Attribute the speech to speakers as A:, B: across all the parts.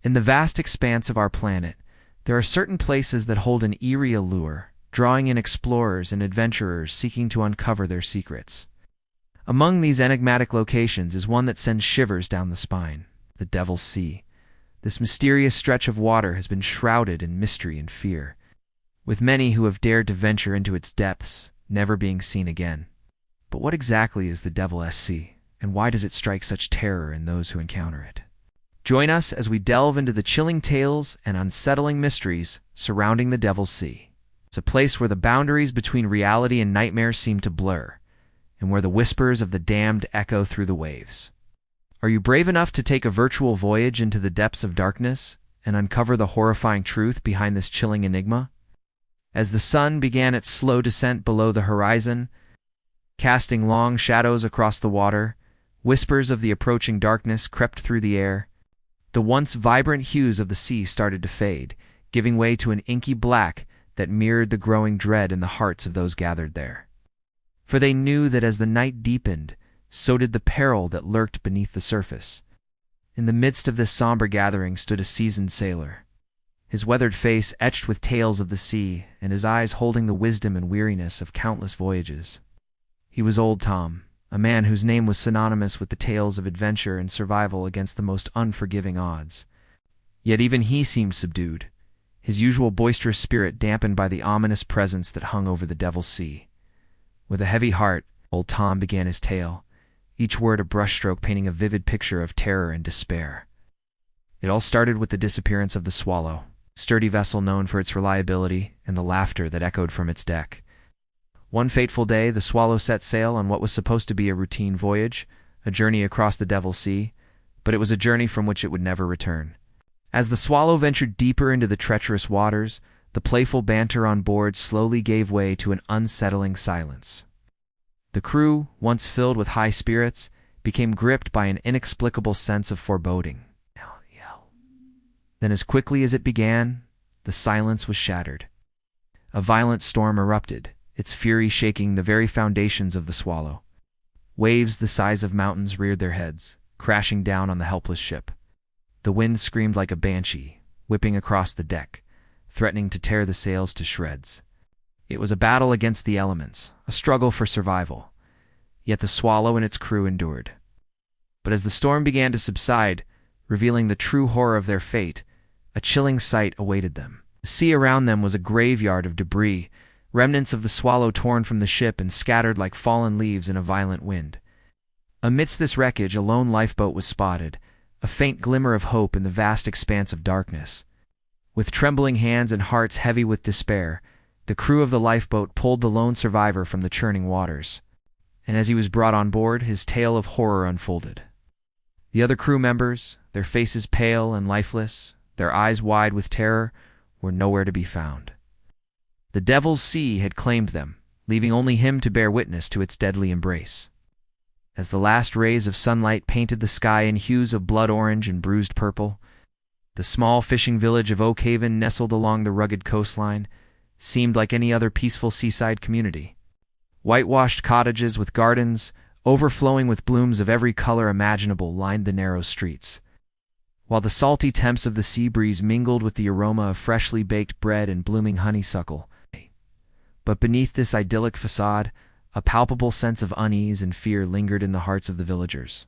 A: In the vast expanse of our planet, there are certain places that hold an eerie allure, drawing in explorers and adventurers seeking to uncover their secrets. Among these enigmatic locations is one that sends shivers down the spine: the Devil's Sea. This mysterious stretch of water has been shrouded in mystery and fear, with many who have dared to venture into its depths never being seen again. But what exactly is the Devil's Sea, and why does it strike such terror in those who encounter it? Join us as we delve into the chilling tales and unsettling mysteries surrounding the Devil's Sea. It's a place where the boundaries between reality and nightmare seem to blur, and where the whispers of the damned echo through the waves. Are you brave enough to take a virtual voyage into the depths of darkness and uncover the horrifying truth behind this chilling enigma? As the sun began its slow descent below the horizon, casting long shadows across the water, whispers of the approaching darkness crept through the air. The once vibrant hues of the sea started to fade, giving way to an inky black that mirrored the growing dread in the hearts of those gathered there. For they knew that as the night deepened, so did the peril that lurked beneath the surface. In the midst of this somber gathering stood a seasoned sailor, his weathered face etched with tales of the sea, and his eyes holding the wisdom and weariness of countless voyages. He was Old Tom, a man whose name was synonymous with the tales of adventure and survival against the most unforgiving odds. Yet even he seemed subdued, his usual boisterous spirit dampened by the ominous presence that hung over the Devil's Sea. With a heavy heart, Old Tom began his tale, each word a brushstroke painting a vivid picture of terror and despair. It all started with the disappearance of the Swallow, a sturdy vessel known for its reliability and the laughter that echoed from its deck. One fateful day, the Swallow set sail on what was supposed to be a routine voyage, a journey across the Devil's Sea, but it was a journey from which it would never return. As the Swallow ventured deeper into the treacherous waters, the playful banter on board slowly gave way to an unsettling silence. The crew, once filled with high spirits, became gripped by an inexplicable sense of foreboding. Then as quickly as it began, the silence was shattered. A violent storm erupted, its fury shaking the very foundations of the Swallow. Waves the size of mountains reared their heads, crashing down on the helpless ship. The wind screamed like a banshee, whipping across the deck, threatening to tear the sails to shreds. It was a battle against the elements, a struggle for survival. Yet the Swallow and its crew endured. But as the storm began to subside, revealing the true horror of their fate, a chilling sight awaited them. The sea around them was a graveyard of debris, remnants of the Swallow torn from the ship and scattered like fallen leaves in a violent wind. Amidst this wreckage, a lone lifeboat was spotted, a faint glimmer of hope in the vast expanse of darkness. With trembling hands and hearts heavy with despair, the crew of the lifeboat pulled the lone survivor from the churning waters. And as he was brought on board, his tale of horror unfolded. The other crew members, their faces pale and lifeless, their eyes wide with terror, were nowhere to be found. The Devil's Sea had claimed them, leaving only him to bear witness to its deadly embrace. As the last rays of sunlight painted the sky in hues of blood orange and bruised purple, the small fishing village of Oakhaven, nestled along the rugged coastline, seemed like any other peaceful seaside community. Whitewashed cottages with gardens, overflowing with blooms of every color imaginable, lined the narrow streets, while the salty temps of the sea breeze mingled with the aroma of freshly baked bread and blooming honeysuckle. But beneath this idyllic facade, a palpable sense of unease and fear lingered in the hearts of the villagers.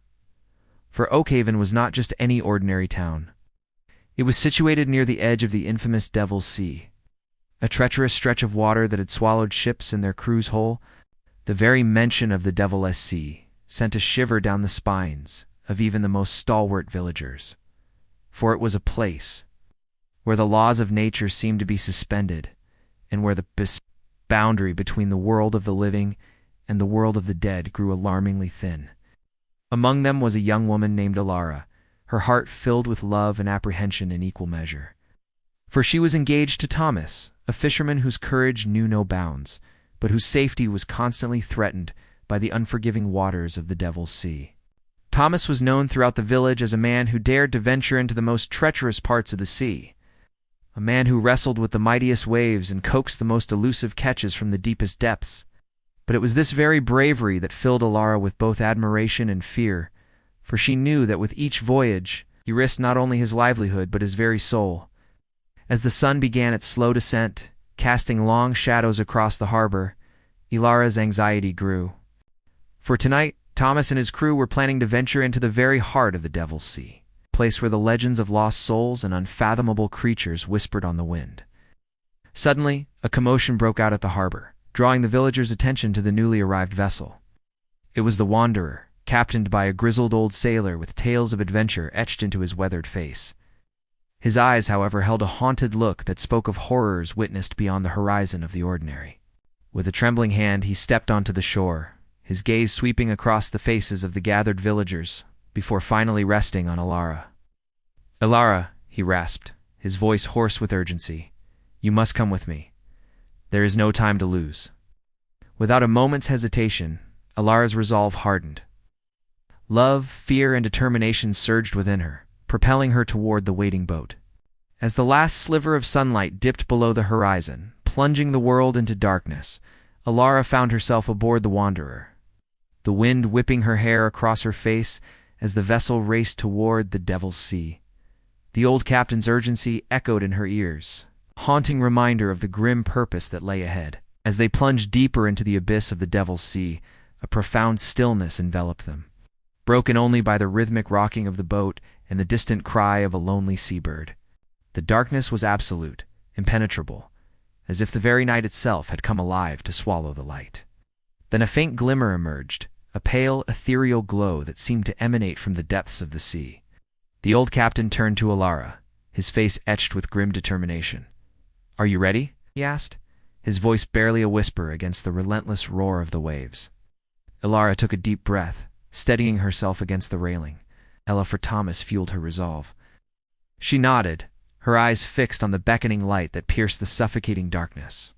A: For Oakhaven was not just any ordinary town. It was situated near the edge of the infamous Devil's Sea, a treacherous stretch of water that had swallowed ships and their crews whole. The very mention of the Devil's Sea sent a shiver down the spines of even the most stalwart villagers. For it was a place where the laws of nature seemed to be suspended, and where the boundary between the world of the living and the world of the dead grew alarmingly thin. Among them was a young woman named Alara, her heart filled with love and apprehension in equal measure. For she was engaged to Thomas, a fisherman whose courage knew no bounds, but whose safety was constantly threatened by the unforgiving waters of the Devil's Sea. Thomas was known throughout the village as a man who dared to venture into the most treacherous parts of the sea, a man who wrestled with the mightiest waves and coaxed the most elusive catches from the deepest depths. But it was this very bravery that filled Alara with both admiration and fear, for she knew that with each voyage, He risked not only his livelihood but his very soul. As the sun began its slow descent, casting long shadows across the harbor, Ilara's anxiety grew. For tonight, Thomas and his crew were planning to venture into the very heart of the Devil's Sea, a place where the legends of lost souls and unfathomable creatures whispered on the wind. Suddenly, a commotion broke out at the harbor, drawing the villagers' attention to the newly arrived vessel. It was the Wanderer, captained by a grizzled old sailor with tales of adventure etched into his weathered face. His eyes, however, held a haunted look that spoke of horrors witnessed beyond the horizon of the ordinary. With a trembling hand, he stepped onto the shore, his gaze sweeping across the faces of the gathered villagers, before finally resting on Ilara. "Ilara," he rasped, his voice hoarse with urgency, "you must come with me. There is no time to lose." Without a moment's hesitation, Ilara's resolve hardened. Love, fear, and determination surged within her, propelling her toward the waiting boat. As the last sliver of sunlight dipped below the horizon, plunging the world into darkness, Ilara found herself aboard the Wanderer, the wind whipping her hair across her face as the vessel raced toward the Devil's Sea. The old captain's urgency echoed in her ears, a haunting reminder of the grim purpose that lay ahead. As they plunged deeper into the abyss of the Devil's Sea, a profound stillness enveloped them, broken only by the rhythmic rocking of the boat and the distant cry of a lonely seabird. The darkness was absolute, impenetrable, as if the very night itself had come alive to swallow the light. Then a faint glimmer emerged, a pale, ethereal glow that seemed to emanate from the depths of the sea. The old captain turned to Ilara, his face etched with grim determination. "Are you ready?" he asked, his voice barely a whisper against the relentless roar of the waves. Ilara took a deep breath, steadying herself against the railing. Ella for Thomas fueled her resolve. She nodded, her eyes fixed on the beckoning light that pierced the suffocating darkness.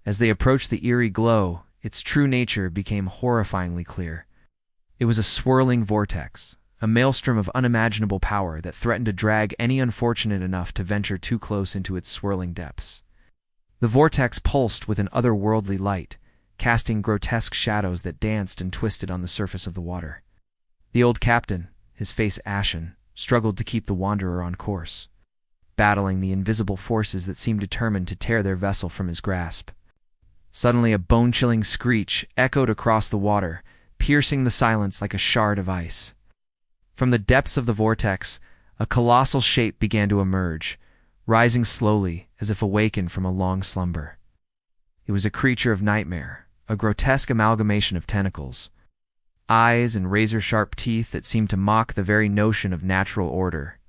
A: As they approached the eerie glow, its true nature became horrifyingly clear. It was a swirling vortex, a maelstrom of unimaginable power that threatened to drag any unfortunate enough to venture too close into its swirling depths. The vortex pulsed with an otherworldly light, casting grotesque shadows that danced and twisted on the surface of the water. The old captain, his face ashen, struggled to keep the Wanderer on course, battling the invisible forces that seemed determined to tear their vessel from his grasp. Suddenly a bone-chilling screech echoed across the water, piercing the silence like a shard of ice. From the depths of the vortex, a colossal shape began to emerge, rising slowly as if awakened from a long slumber. It was a creature of nightmare, a grotesque amalgamation of tentacles, eyes and razor-sharp teeth that seemed to mock the very notion of natural order.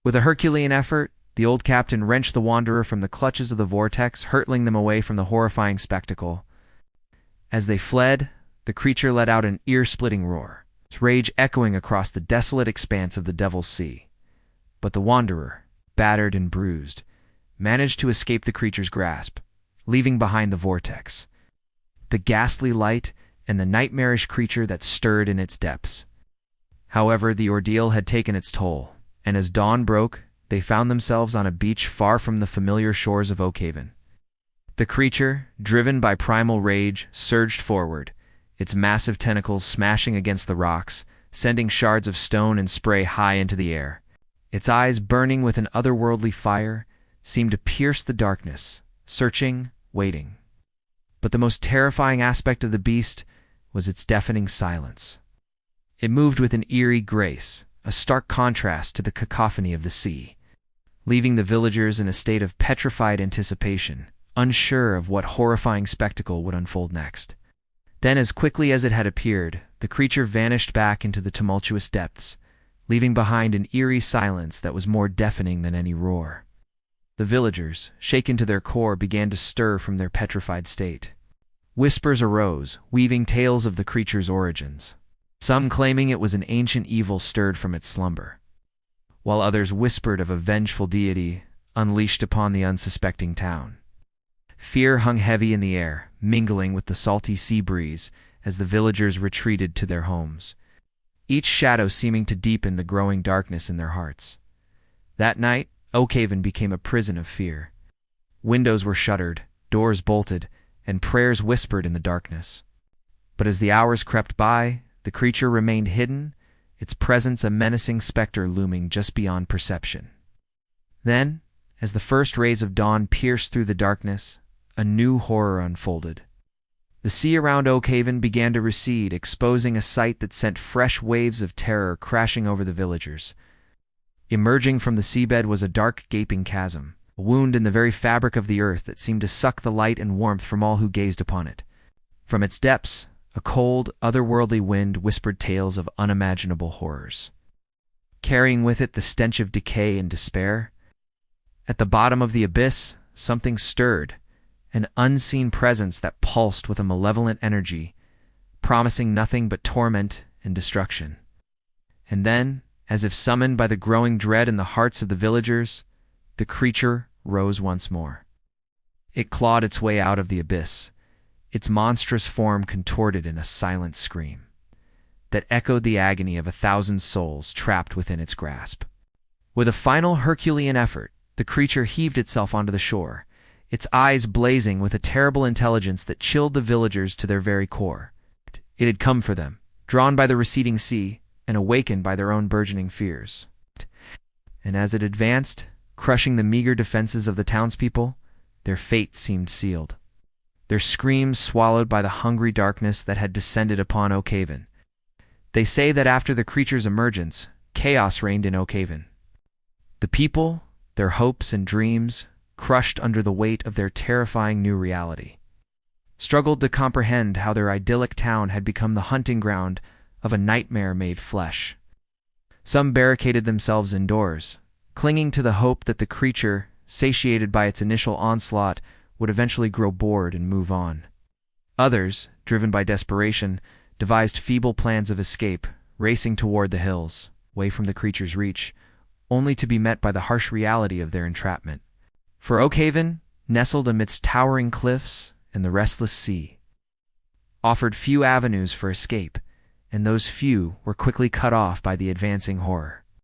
A: With a Herculean effort, the old captain wrenched the Wanderer from the clutches of the vortex, hurtling them away from the horrifying spectacle. As they fled, the creature let out an ear-splitting roar, its rage echoing across the desolate expanse of the Devil's Sea. But the Wanderer, battered and bruised, managed to escape the creature's grasp, leaving behind the vortex, the ghastly light, and the nightmarish creature that stirred in its depths. However, the ordeal had taken its toll, and as dawn broke, they found themselves on a beach far from the familiar shores of Oakhaven. The creature, driven by primal rage, surged forward, its massive tentacles smashing against the rocks, sending shards of stone and spray high into the air. Its eyes, burning with an otherworldly fire, seemed to pierce the darkness, searching, waiting. But the most terrifying aspect of the beast was its deafening silence. It moved with an eerie grace, a stark contrast to the cacophony of the sea, leaving the villagers in a state of petrified anticipation, unsure of what horrifying spectacle would unfold next. Then, as quickly as it had appeared, the creature vanished back into the tumultuous depths, leaving behind an eerie silence that was more deafening than any roar. The villagers, shaken to their core, began to stir from their petrified state. Whispers arose, weaving tales of the creature's origins, some claiming it was an ancient evil stirred from its slumber, while others whispered of a vengeful deity unleashed upon the unsuspecting town. Fear hung heavy in the air, mingling with the salty sea breeze as the villagers retreated to their homes, each shadow seeming to deepen the growing darkness in their hearts. That night, Oakhaven became a prison of fear. Windows were shuttered, doors bolted, and prayers whispered in the darkness. But as the hours crept by, the creature remained hidden, its presence a menacing specter looming just beyond perception. Then, as the first rays of dawn pierced through the darkness, a new horror unfolded. The sea around Oakhaven began to recede, exposing a sight that sent fresh waves of terror crashing over the villagers. Emerging from the seabed was a dark, gaping chasm, a wound in the very fabric of the earth that seemed to suck the light and warmth from all who gazed upon it. From its depths, a cold, otherworldly wind whispered tales of unimaginable horrors, carrying with it the stench of decay and despair. At the bottom of the abyss, something stirred, an unseen presence that pulsed with a malevolent energy, promising nothing but torment and destruction. And then, as if summoned by the growing dread in the hearts of the villagers, the creature rose once more. It clawed its way out of the abyss, its monstrous form contorted in a silent scream that echoed the agony of 1,000 souls trapped within its grasp. With a final Herculean effort, the creature heaved itself onto the shore, its eyes blazing with a terrible intelligence that chilled the villagers to their very core. It had come for them, drawn by the receding sea and awakened by their own burgeoning fears. And as it advanced, crushing the meager defenses of the townspeople, their fate seemed sealed, their screams swallowed by the hungry darkness that had descended upon Oakhaven. They say that after the creature's emergence, chaos reigned in Oakhaven. The people, their hopes and dreams, crushed under the weight of their terrifying new reality, struggled to comprehend how their idyllic town had become the hunting ground of a nightmare made flesh. Some barricaded themselves indoors, clinging to the hope that the creature, satiated by its initial onslaught, would eventually grow bored and move on. Others, driven by desperation, devised feeble plans of escape, racing toward the hills, away from the creature's reach, only to be met by the harsh reality of their entrapment. For Oakhaven, nestled amidst towering cliffs and the restless sea, offered few avenues for escape, and those few were quickly cut off by the advancing horror.